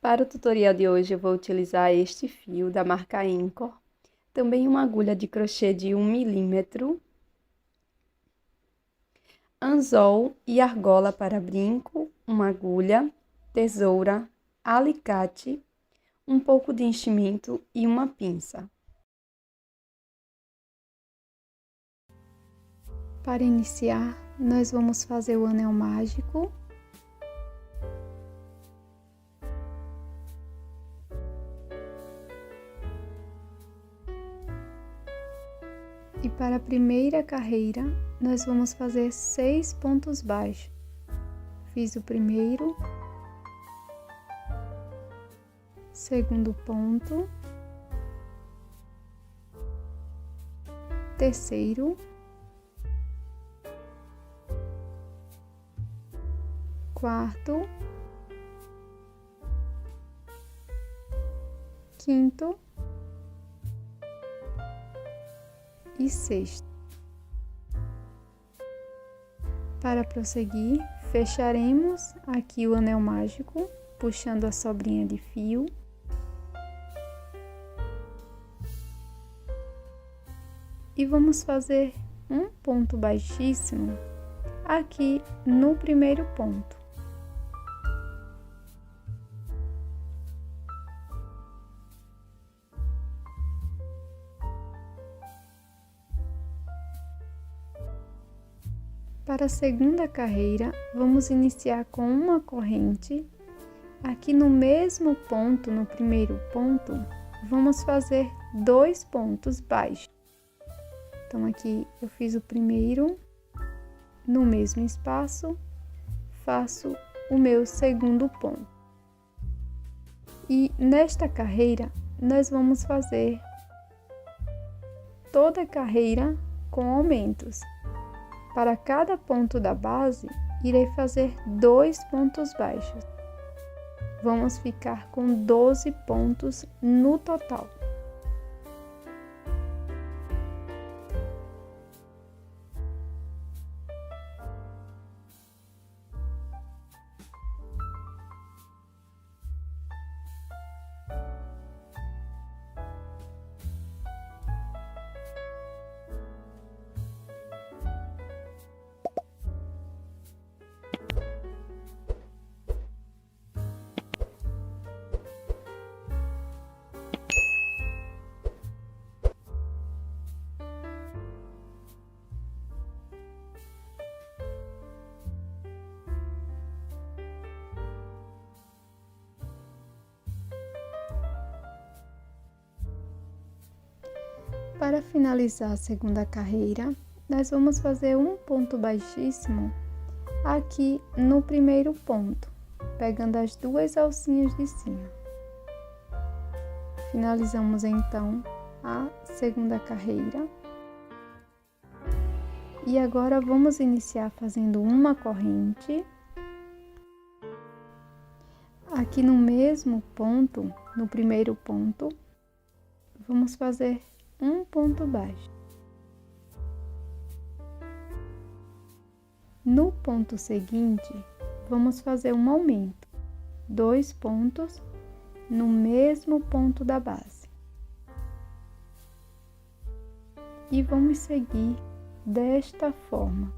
Para o tutorial de hoje eu vou utilizar este fio da marca Incor, também uma agulha de crochê de 1 milímetro, anzol e argola para brinco, uma agulha, tesoura, alicate, um pouco de enchimento e uma pinça. Para iniciar, nós vamos fazer o anel mágico. E para a primeira carreira, nós vamos fazer 6 pontos baixos. Fiz o primeiro, segundo ponto, terceiro, quarto, quinto e sexto. Para prosseguir, fecharemos aqui o anel mágico, puxando a sobrinha de fio. E vamos fazer um ponto baixíssimo aqui no primeiro ponto. Para a segunda carreira, vamos iniciar com uma corrente. Aqui no mesmo ponto, no primeiro ponto, vamos fazer 2 pontos baixos. Então, aqui eu fiz o primeiro, no mesmo espaço, faço o meu segundo ponto. E nesta carreira, nós vamos fazer toda a carreira com aumentos. Para cada ponto da base, irei fazer 2 pontos baixos. Vamos ficar com 12 pontos no total. Para finalizar a segunda carreira, nós vamos fazer um ponto baixíssimo aqui no primeiro ponto, pegando as 2 alcinhas de cima. Finalizamos então a segunda carreira. E agora vamos iniciar fazendo uma corrente. Aqui no mesmo ponto, no primeiro ponto, vamos fazer um ponto baixo. No ponto seguinte, vamos fazer um aumento, 2 pontos no mesmo ponto da base. E vamos seguir desta forma,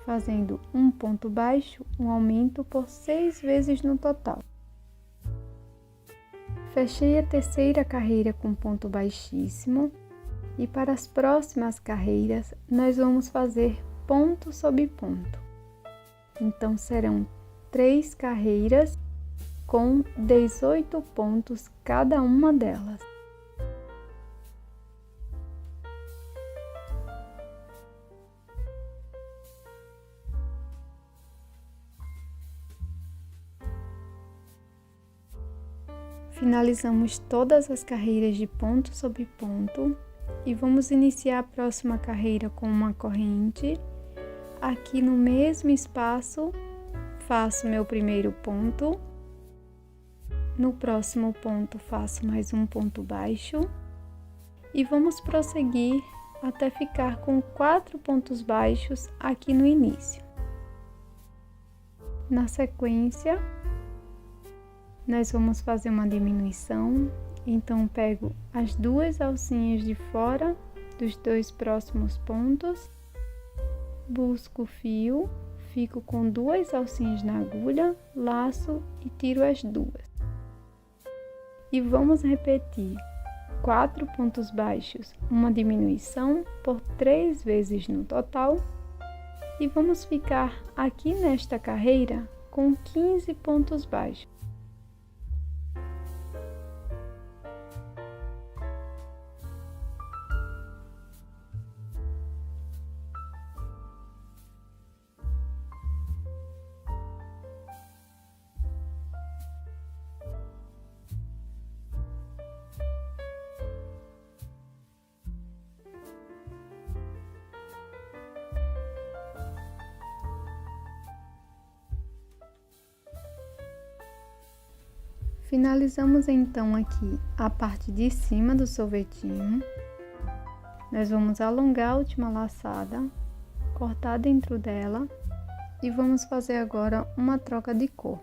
fazendo um ponto baixo, um aumento por 6 vezes no total. Fechei a terceira carreira com ponto baixíssimo e para as próximas carreiras nós vamos fazer ponto sobre ponto. Então serão 3 carreiras com 18 pontos cada uma delas. Finalizamos todas as carreiras de ponto sobre ponto e vamos iniciar a próxima carreira com uma corrente. Aqui no mesmo espaço, faço meu primeiro ponto. No próximo ponto, faço mais um ponto baixo. E vamos prosseguir até ficar com 4 pontos baixos aqui no início. Na sequência, nós vamos fazer uma diminuição. Então, pego as duas alcinhas de fora dos dois próximos pontos, busco o fio, fico com duas alcinhas na agulha, laço e tiro as duas. E vamos repetir 4 pontos baixos, uma diminuição por 3 vezes no total. E vamos ficar aqui nesta carreira com 15 pontos baixos. Finalizamos então aqui a parte de cima do sorvetinho. Nós vamos alongar a última laçada, cortar dentro dela e vamos fazer agora uma troca de cor.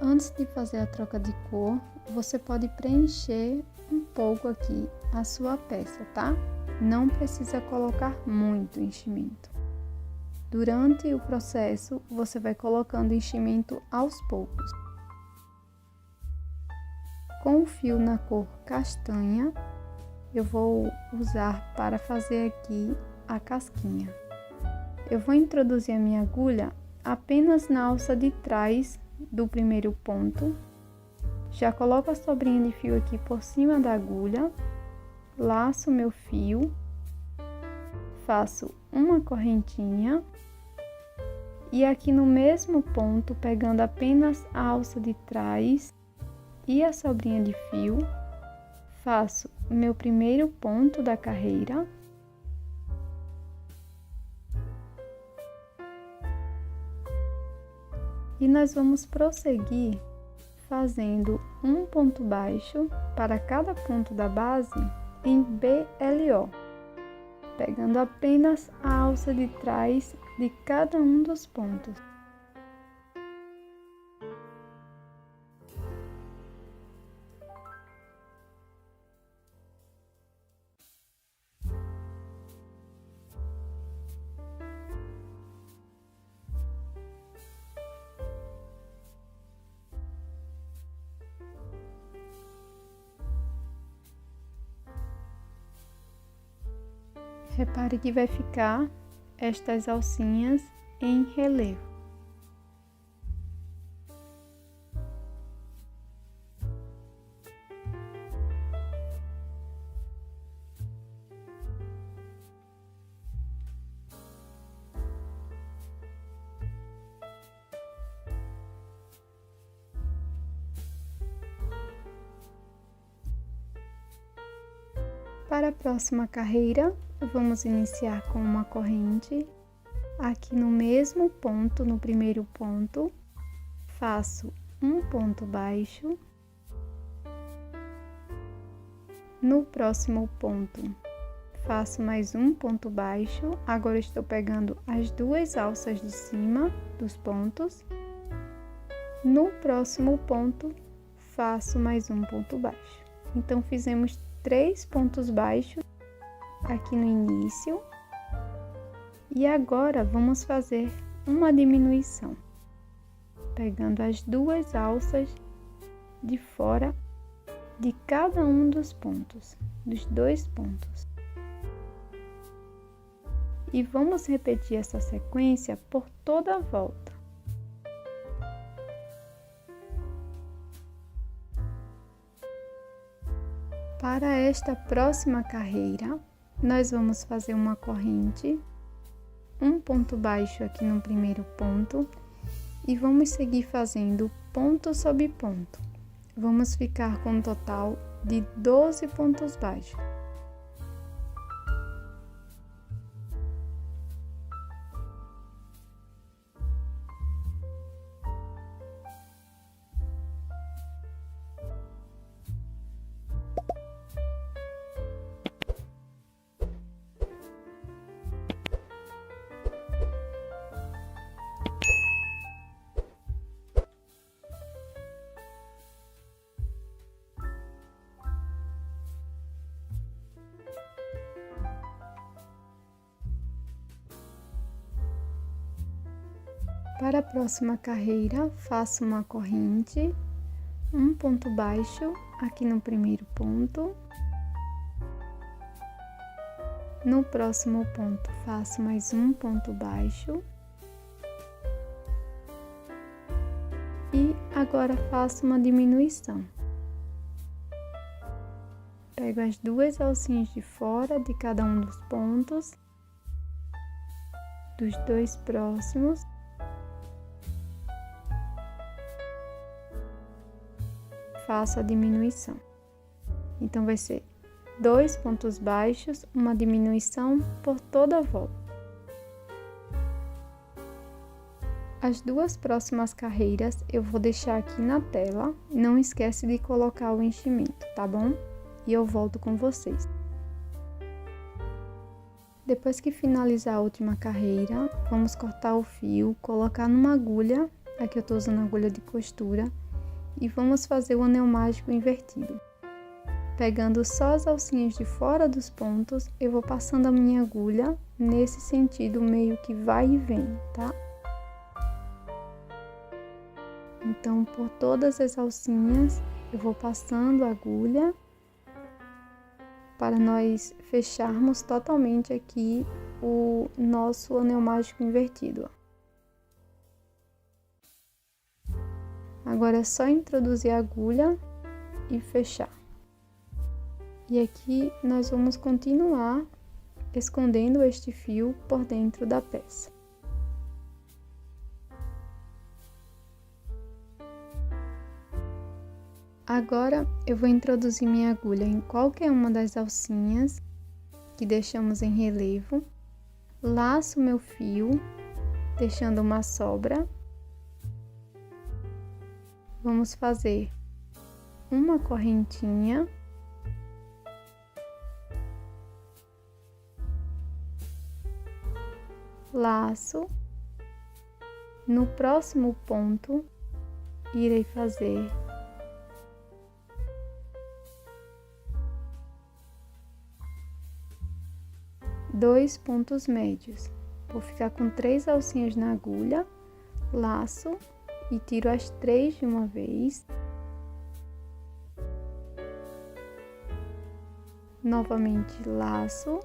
Antes de fazer a troca de cor, você pode preencher um pouco aqui a sua peça, tá? Não precisa colocar muito enchimento. Durante o processo, você vai colocando enchimento aos poucos. Com o fio na cor castanha, eu vou usar para fazer aqui a casquinha. Eu vou introduzir a minha agulha apenas na alça de trás do primeiro ponto. Já coloco a sobrinha de fio aqui por cima da agulha, laço meu fio, faço uma correntinha. E aqui no mesmo ponto, pegando apenas a alça de trás e a sobrinha de fio, faço o meu primeiro ponto da carreira. E nós vamos prosseguir fazendo um ponto baixo para cada ponto da base em BLO, pegando apenas a alça de trás de cada um dos pontos. Repare que vai ficar estas alcinhas em relevo. Para a próxima carreira, vamos iniciar com uma corrente. Aqui no mesmo ponto, no primeiro ponto, faço um ponto baixo. No próximo ponto, faço mais um ponto baixo. Agora estou pegando as duas alças de cima dos pontos. No próximo ponto, faço mais um ponto baixo. Então, fizemos 3 pontos baixos aqui no início. E agora vamos fazer uma diminuição, pegando as duas alças de fora de cada um dos pontos, dos 2 pontos. E vamos repetir essa sequência por toda a volta. Para esta próxima carreira, nós vamos fazer uma corrente, um ponto baixo aqui no primeiro ponto e vamos seguir fazendo ponto sobre ponto. Vamos ficar com um total de 12 pontos baixos. Para a próxima carreira, faço uma corrente, um ponto baixo aqui no primeiro ponto. No próximo ponto, faço mais um ponto baixo. E agora faço uma diminuição. Pego as duas alcinhas de fora de cada um dos pontos, dos dois próximos. Faço a diminuição. Então, vai ser 2 pontos baixos, uma diminuição por toda a volta. As duas próximas carreiras eu vou deixar aqui na tela. Não esquece de colocar o enchimento, tá bom? E eu volto com vocês. Depois que finalizar a última carreira, vamos cortar o fio, colocar numa agulha. Aqui eu tô usando agulha de costura. E vamos fazer o anel mágico invertido. Pegando só as alcinhas de fora dos pontos, eu vou passando a minha agulha nesse sentido meio que vai e vem, tá? Então, por todas as alcinhas, eu vou passando a agulha para nós fecharmos totalmente aqui o nosso anel mágico invertido, ó. Agora é só introduzir a agulha e fechar. E aqui nós vamos continuar escondendo este fio por dentro da peça. Agora eu vou introduzir minha agulha em qualquer uma das alcinhas que deixamos em relevo. Laço meu fio, deixando uma sobra. Vamos fazer uma correntinha. Laço. No próximo ponto, irei fazer dois pontos médios. Vou ficar com 3 alcinhas na agulha, laço e tiro as 3 de uma vez. Novamente laço,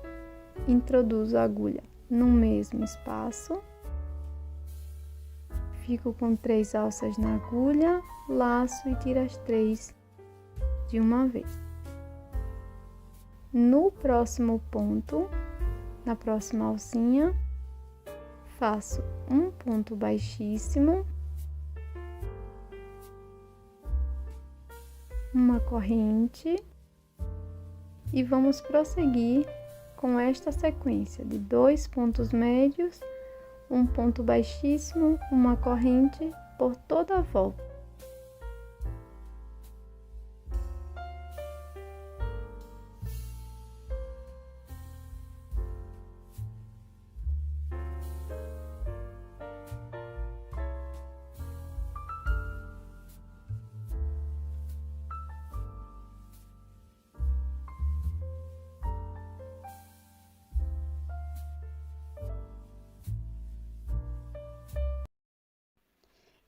introduzo a agulha no mesmo espaço. Fico com 3 alças na agulha, laço e tiro as 3 de uma vez. No próximo ponto, na próxima alcinha, faço um ponto baixíssimo, uma corrente e vamos prosseguir com esta sequência de 2 pontos médios, um ponto baixíssimo, uma corrente por toda a volta.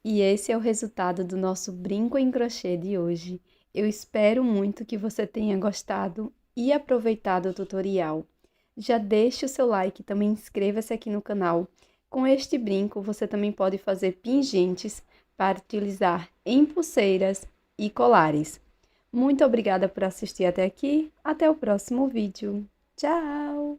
E esse é o resultado do nosso brinco em crochê de hoje. Eu espero muito que você tenha gostado e aproveitado o tutorial. Já deixe o seu like e também inscreva-se aqui no canal. Com este brinco, você também pode fazer pingentes para utilizar em pulseiras e colares. Muito obrigada por assistir até aqui. Até o próximo vídeo. Tchau!